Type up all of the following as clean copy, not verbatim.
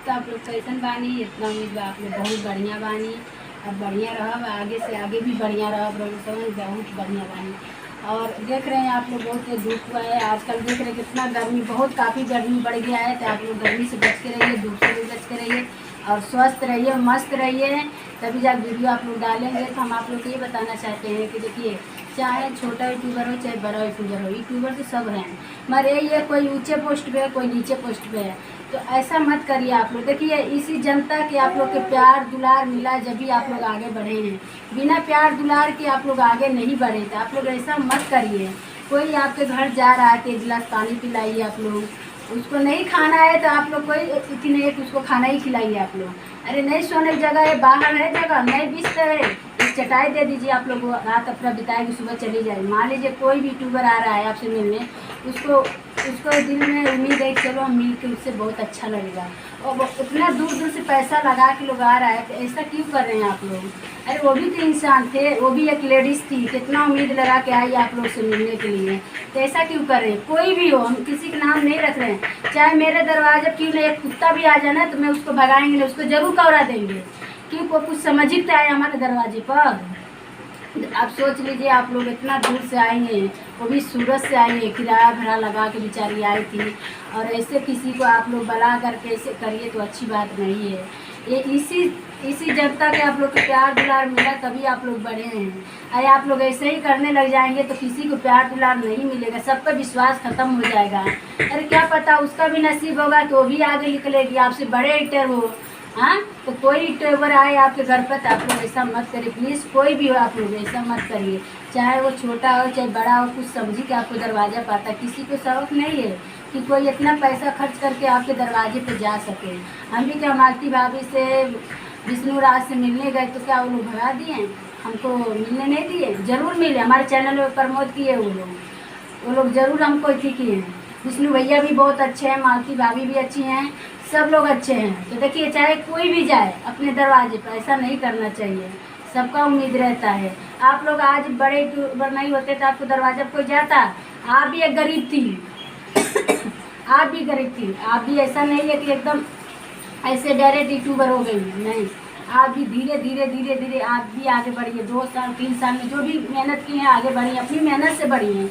तो आप लोग कैसन बानी, इतना उम्मीद बा आप लोग बहुत बढ़िया बानी। अब बढ़िया रहब, आगे से आगे भी बढ़िया रहब, बहुत बढ़िया बानी। और देख रहे हैं आप लोग बहुत तेज धूप हुआ है आजकल, देख रहे हैं कितना गर्मी, बहुत काफ़ी गर्मी बढ़ गया है। तो आप लोग गर्मी से बच के रहिए, धूप से भी बच के रहिए और स्वस्थ रहिए, मस्त रहिए। तभी जब वीडियो आप लोग डालेंगे तो हम आप लोग को ये बताना चाहते हैं कि देखिए, चाहे छोटा यूट्यूबर हो चाहे बड़ा यूट्यूबर हो, यूट्यूबर तो सब हैं, मगर यही है कोई ऊंचे पोस्ट पे है कोई नीचे पोस्ट पे है। तो ऐसा मत करिए आप लोग। देखिए, इसी जनता के आप लोग के प्यार दुलार मिला जब भी आप लोग आगे बढ़े हैं। बिना प्यार दुलार के आप लोग आगे नहीं बढ़े। तो आप लोग ऐसा मत करिए। कोई आपके घर जा रहा है तो एक गिलास पानी पिलाइए आप लोग। उसको नहीं खाना है तो आप लोग कोई इतनी एक उसको खाना ही खिलाइए आप लोग। अरे नहीं सोने की जगह है, बाहर है जगह, नहीं बिस्तर है, एक चटाई दे दीजिए आप लोग, रात अपना बिताएगी, सुबह चली जाए। मान लीजिए कोई भी यूट्यूबर आ रहा है आपसे मिलने, उसको उसको दिल में उम्मीद है कि चलो हम मिल के उससे बहुत अच्छा लगेगा, और वो इतना दूर दूर से पैसा लगा के लोग आ रहा है, तो ऐसा क्यों कर रहे हैं आप लोग? अरे वो भी तो इंसान थे, वो भी एक लेडीज़ थी, कितना उम्मीद लगा के आई आप लोग से मिलने के लिए। तो ऐसा क्यों कर रहे हैं? कोई भी हो, हम किसी का नाम नहीं रख रहे हैं, चाहे मेरे दरवाजे क्यों नहीं एक कुत्ता भी आ जाए ना तो मैं उसको भगाएंगे नहीं, उसको जरूर कौरा देंगे। क्यों? को कुछ समझ ही आए हमारे दरवाजे पर। आप सोच लीजिए, आप लोग इतना दूर से आए हैं, वो भी सूरत से आई है, किराया भाड़ा लगा के बेचारी आई थी, और ऐसे किसी को आप लोग बला करके ऐसे करिए तो अच्छी बात नहीं है। ये इसी जनता के आप लोग के प्यार दुलार मिला तभी आप लोग बढ़े हैं। अरे आप लोग ऐसे ही करने लग जाएंगे तो किसी को प्यार दुलार नहीं मिलेगा, सबका विश्वास खत्म हो जाएगा। अरे क्या पता उसका भी नसीब होगा कि वो भी आगे निकलेगी, आपसे बड़े ईटर हो। हाँ, तो कोई यूट्यूबर आए आपके घर पर तो आप लोग ऐसा मत करिए प्लीज़। कोई भी हो आप लोग ऐसा मत करिए, चाहे वो छोटा हो चाहे बड़ा हो, कुछ समझी के आपको दरवाज़ा पाता। किसी को शौक नहीं है कि कोई इतना पैसा खर्च करके आपके दरवाजे पे जा सके। हम भी क्या मालती भाभी से विष्णु राज से मिलने गए तो क्या वो लोग भगा दिए? हमको मिलने नहीं दिए? जरूर मिले, हमारे चैनल में प्रमोट किए वो लोग जरूर हमको इसी किए हैं। विष्णु भैया भी बहुत अच्छे हैं, मालती भाभी भी अच्छी हैं, सब लोग अच्छे हैं। तो देखिए, चाहे कोई भी जाए अपने दरवाजे पर, ऐसा नहीं करना चाहिए, सबका उम्मीद रहता है। आप लोग आज बड़े यूट्यूबर नहीं होते तो आपको दरवाजा पर कोई जाता? आप भी एक गरीब थी आप भी गरीब थी, आप भी ऐसा नहीं है कि एकदम ऐसे डायरेक्ट यूट्यूबर हो गई, नहीं। आप भी धीरे धीरे धीरे धीरे आप भी आगे बढ़िए। 2 साल 3 साल में जो भी मेहनत की है आगे बढ़ी, अपनी मेहनत से बढ़ी है,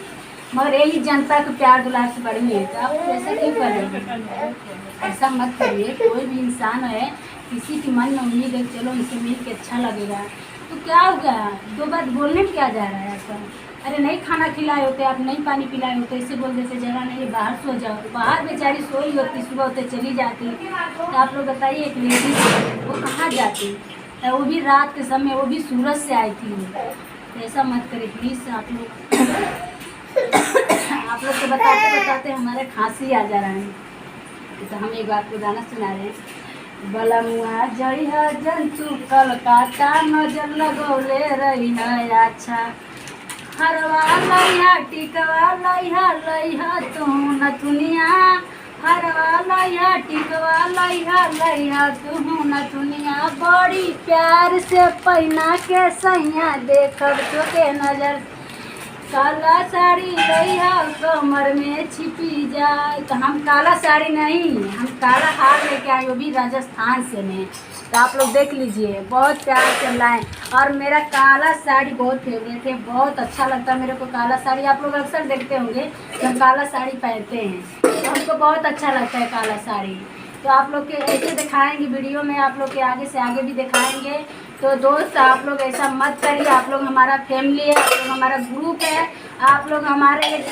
मगर यही जनता के प्यार दुलार से बढ़ी है। तो आप ऐसा क्यों कर रहे हैं? ऐसा मत करिए। कोई भी इंसान है, किसी के मन में उम्मीद है चलो इसे मिल के अच्छा लगेगा, तो क्या हो गया? 2 बात बोलने में क्या जा रहा है आपका? अरे नहीं खाना खिलाए होते आप, नहीं पानी पिलाए होते, ऐसे बोल देते जगह नहीं बाहर सो जाओ। बाहर बेचारी सोई होती, सुबह होते चली जाती। तो आप लोग बताइए, एक लेडीज वो कहाँ जाती? वो भी रात के समय, वो भी सूरत से आई थी। तो ऐसा मत करिए प्लीज़ आप लोग। आप लोग को बताते बताते हमारे खांसी आ जा रहा है। तो हम एक बात को गाना सुना रहे हैं। बलमुआ जइहा जंतु कलकत्ता, नजर लगौले रहिहा अच्छा, हरवा लइहा टिकवा लइहा तू नथुनिया, हरवा लइहा टिकवा लइहा तू नथुनिया, बड़ी प्यार से पहना के सैया देखब तो के नजर, काला साड़ी लइहा कमर में छिपी जाए। तो हम काला साड़ी नहीं, हम काला हार लेके आए, वो भी राजस्थान से में। तो आप लोग देख लीजिए, बहुत प्यार से लाए, और मेरा काला साड़ी बहुत फेवरेट है, बहुत अच्छा लगता है मेरे को काला साड़ी। आप लोग अक्सर देखते होंगे जब काला साड़ी पहनते हैं तो हमको बहुत अच्छा लगता है काला साड़ी। तो आप लोग के ऐसे दिखाएंगे वीडियो में, आप लोग के आगे से आगे भी दिखाएंगे। तो दोस्त आप लोग ऐसा मत करिए, आप लोग हमारा फैमिली है, आप लोग हमारा ग्रुप है, आप लोग हमारे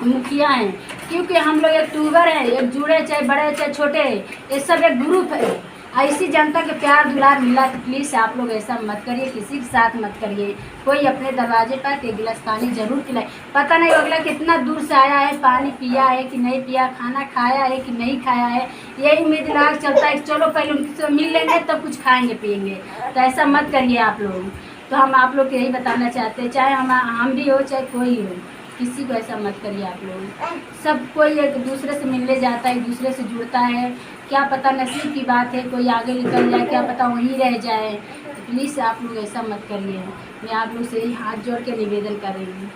मुखिया हैं, क्योंकि हम लोग एक यूट्यूबर हैं, एक जुड़े चाहे बड़े चाहे छोटे, ये सब एक ग्रुप है। ऐसी जनता के प्यार दुलार मिला तो प्लीज़ आप लोग ऐसा मत करिए, किसी के साथ मत करिए। कोई अपने दरवाजे पर 1 गिलास पानी जरूर पिलाए। पता नहीं अगला कितना दूर से आया है, पानी पिया है कि नहीं पिया, खाना खाया है कि नहीं खाया है, यही उम्मीद लाग चलता है चलो पहले उनसे मिल लेंगे तब कुछ खाएंगे पिएंगे। तो ऐसा मत करिए आप लोग। तो हम आप लोग को यही बताना चाहते हैं, चाहे हम भी हो चाहे कोई हो, किसी को ऐसा मत करिए आप लोग। सब कोई एक दूसरे से मिलने जाता है, एक दूसरे से जुड़ता है, क्या पता नसीब की बात है कोई आगे निकल जाए, क्या पता वहीं रह जाए। तो प्लीज़ आप लोग ऐसा मत करिए, मैं आप लोग से ही हाथ जोड़ के निवेदन कर रही हूँ।